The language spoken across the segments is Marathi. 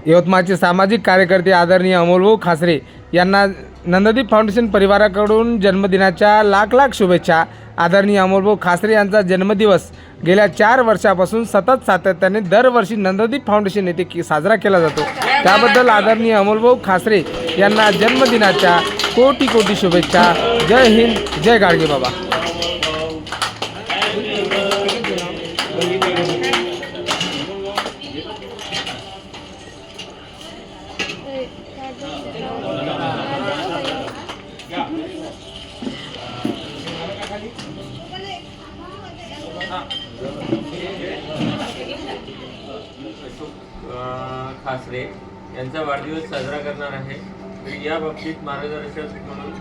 यवतमाळचे सामाजिक कार्यकर्ते आदरणीय अमोलभाऊ खासरे यांना नंददीप फाउंडेशन परिवाराकडून जन्मदिनाच्या लाख लाख शुभेच्छा। आदरणीय अमोलभाऊ खासरे यांचा जन्मदिवस गेल्या 4 वर्षापासून सतत सातत्याने दरवर्षी नंददीप फाउंडेशन येथे साजरा केला जातो। त्याबद्दल आदरणीय अमोलभाऊ खासरे यांना जन्मदिनाच्या कोटी कोटी शुभेच्छा। जय हिंद, जय गाडगे बाबा। खासरे यांचा वाढदिवस साजरा करणार आहे। तर या बाबतीत मार्गदर्शक म्हणून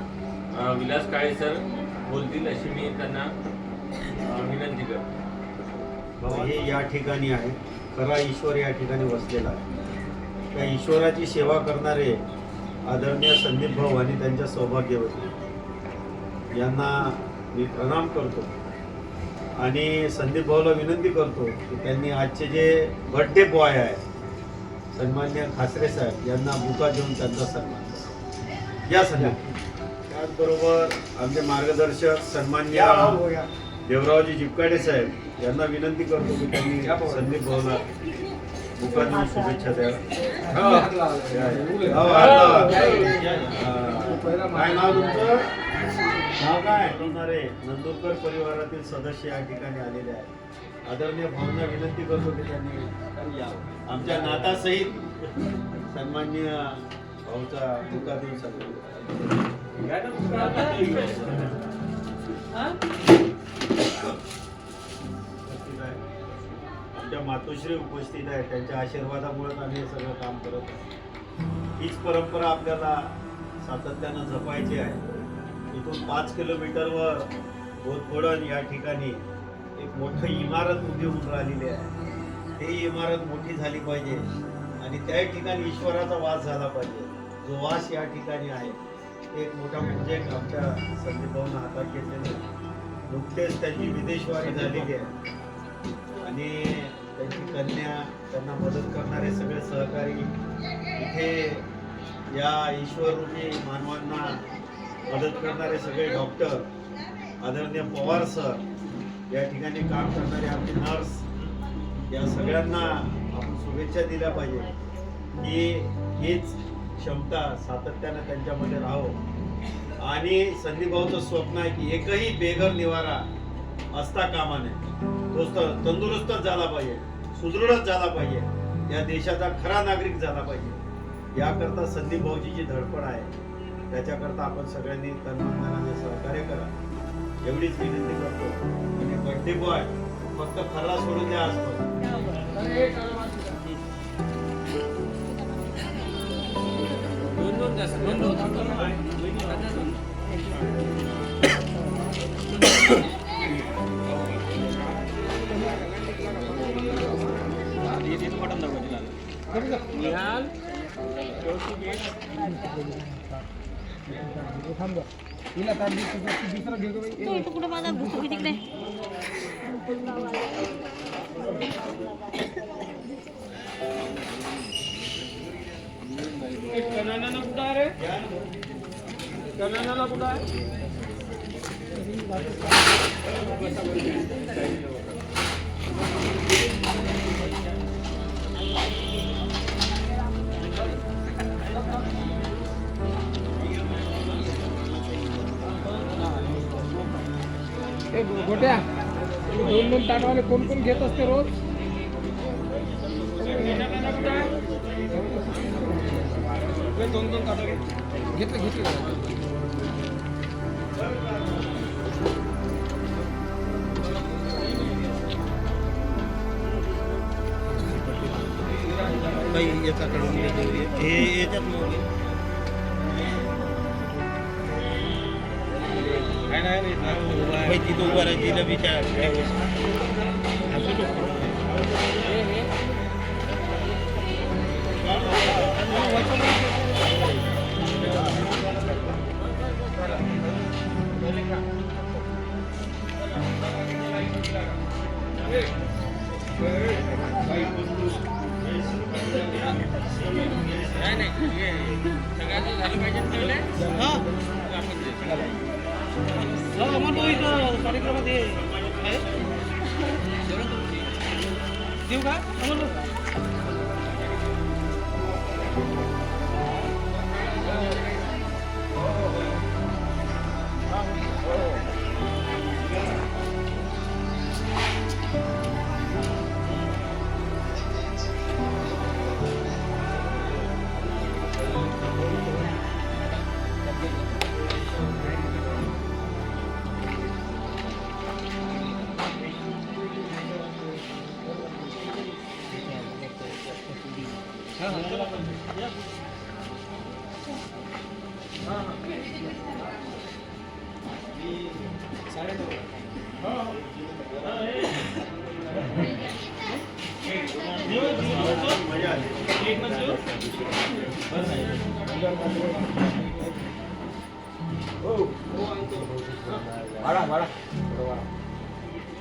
विलास काळे सर बोलतील अशी मी त्यांना विनंती करतो। हे या ठिकाणी आहे, खरा ईश्वर या ठिकाणी वसलेला आहे। त्या ईश्वराची सेवा करणारे आदरणीय संदीप भाऊ आणि त्यांच्या सौभाग्यवती यांना मी प्रणाम करतो आणि संदीप भाऊला विनंती करतो की त्यांनी आजचे जे बर्थडे बॉय आहे सन्मान्य खासरे साहेब यांना बुका देऊन त्यांचा सन्मान या संदीप। त्याचबरोबर आमचे मार्गदर्शक सन्मान्य देवरावजी जिपकाडे साहेब यांना विनंती करतो की त्यांनी संदीप भाऊला बुका देऊन शुभेच्छा द्याव्या। काय नाव तुमचं? नाव काय? नंदुरकर परिवारातील सदस्य या ठिकाणी आलेले आहेत। आदरणीय भाऊंना विनंती करतो की त्यांनी आमच्या नातासहित सन्माननीय भाऊचा बुका देऊन आमच्या मातोश्री उपस्थित आहे, त्यांच्या आशीर्वादामुळे आम्ही हे सगळं काम करत आहोत। हीच परंपरा आपल्याला सातत्यानं जपायची आहे। इथून 5 किलोमीटरवर बोधफोडण या ठिकाणी एक मोठी इमारत उभी होऊन राहिलेली आहे। ही इमारत मोठी झाली पाहिजे आणि त्या ठिकाणी ईश्वराचा वास झाला पाहिजे। जो वास या ठिकाणी आहे एक मोठा प्रोजेक्ट आमच्या संदीप भाऊंना हातात घेतलेले। नुकतेच त्यांची विदेशवारी झालेली आहे आणि त्यांची कन्या, त्यांना मदत करणारे सगळे सहकारी इथे या ईश्वररूपी मानवांना मदत करणारे सगळे डॉक्टर, आदरणीय पवार सर, या ठिकाणी काम करणारे आमचे नर्स, या सगळ्यांना आपण शुभेच्छा दिल्या पाहिजे की हीच क्षमता सातत्यानं त्यांच्यामध्ये राहो। आणि संदीप भाऊचं स्वप्न आहे की एकही बेघर निवारा असता कामा नये। तो तंदुरुस्तच झाला पाहिजे, सुदृढच झाला पाहिजे, या देशाचा खरा नागरिक झाला पाहिजे। याकरता संदीप भाऊची जी धडपड आहे त्याच्याकरता आपण सगळ्यांनी तनमनाने सहकार्य करा एवढीच विनंती करतो। आणि बर्थडे बॉय फक्त खरा सोडून द्या असतो। कुठे माझा भूक तिकडे कनाना कुठं आहे रे? कनाना कुठं आहे? गोट्या 2-2 ताटवाले कोण कोण घेत असते रोज? दोन ताट घेतले याच्याकडून हे याच्यात माहिती तो करायची विचार हे नाही हे सगळ्यांचं झालं पाहिजे पहिले. देऊ का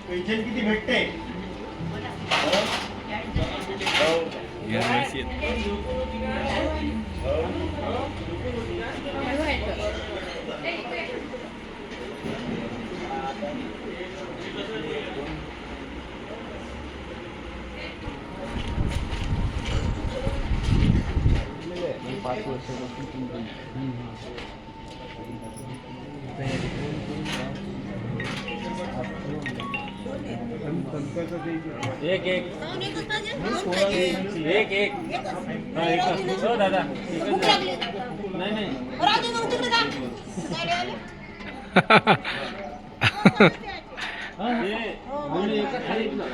पेन्शन किती भेटते? एक एक एक एक हा, एकच. हो दादा एकच आहे. नाही हे दोन्ही एकच आहेत ना.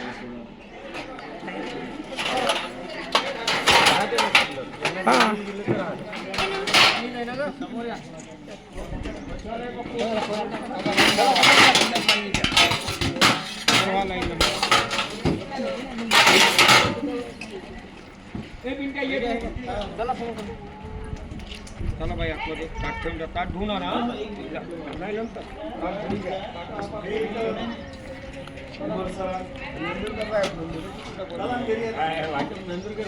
चला भाई आपलं ताट ठेवून द्या. ताट धुवून आणा नाही नंतर वाटप नंदुरकर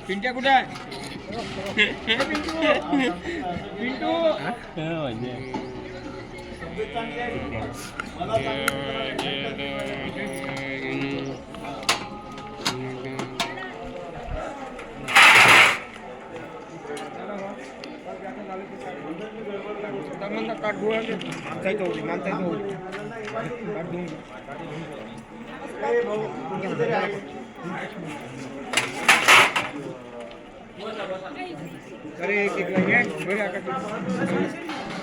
पिंट्या कुठे आहे? पिंटू ताट धुवा माणसायचं होती माणसायचं होती ताट धुवून अरे एक एक नाही बरे आता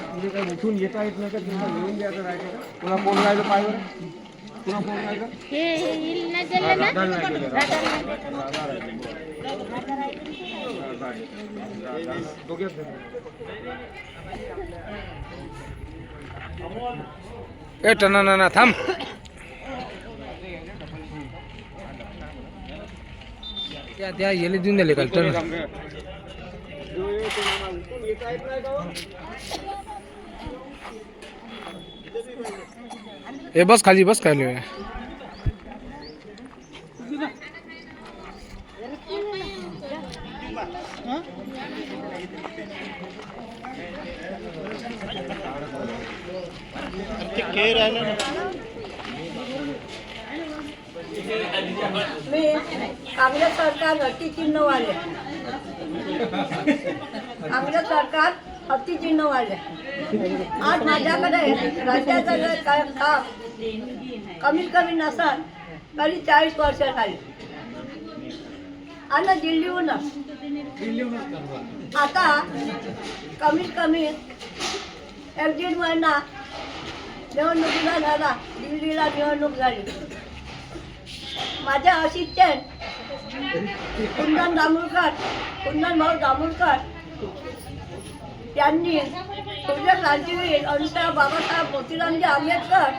म्हणजे काय उठून येता येत नाही का तुम्हाला घेऊन द्यायचं राहायचं का पुन्हा कोण राहायचं पाहिजे पुन्हा कोण राहायचं हे नाही दिलं ना राधा नाही दोघेच ए टना ना थांब. त्या येले देऊन दिले काल टन. ए बस खाली बस खाली. काँग्रेस सरकार हत्ती चिन्ह वाले काँग्रेस सरकार हत्ती चिन्ह वाले आज माझ्याकडे राज्याचं काम कमीत कमी नसल तरी 40 वर्ष झाली आणि दिल्लीहूनच आता कमीत कमी 1-1.5 महिना निवडणुकीला झाला. दिल्लीला निवडणूक झाली. माझे असिस्टंट कुंदन भाऊ दामुरकर यांनी सूर्य क्रांतीवीर अंतराव बाबासाहेब मोतीरामजी आंबेडकर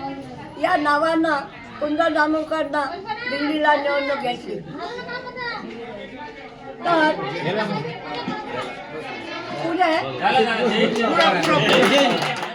या नावानं कुंदन दामुरकरना दिल्लीला निवडणूक घेतली. तर झालं, झालं. जय हिंद.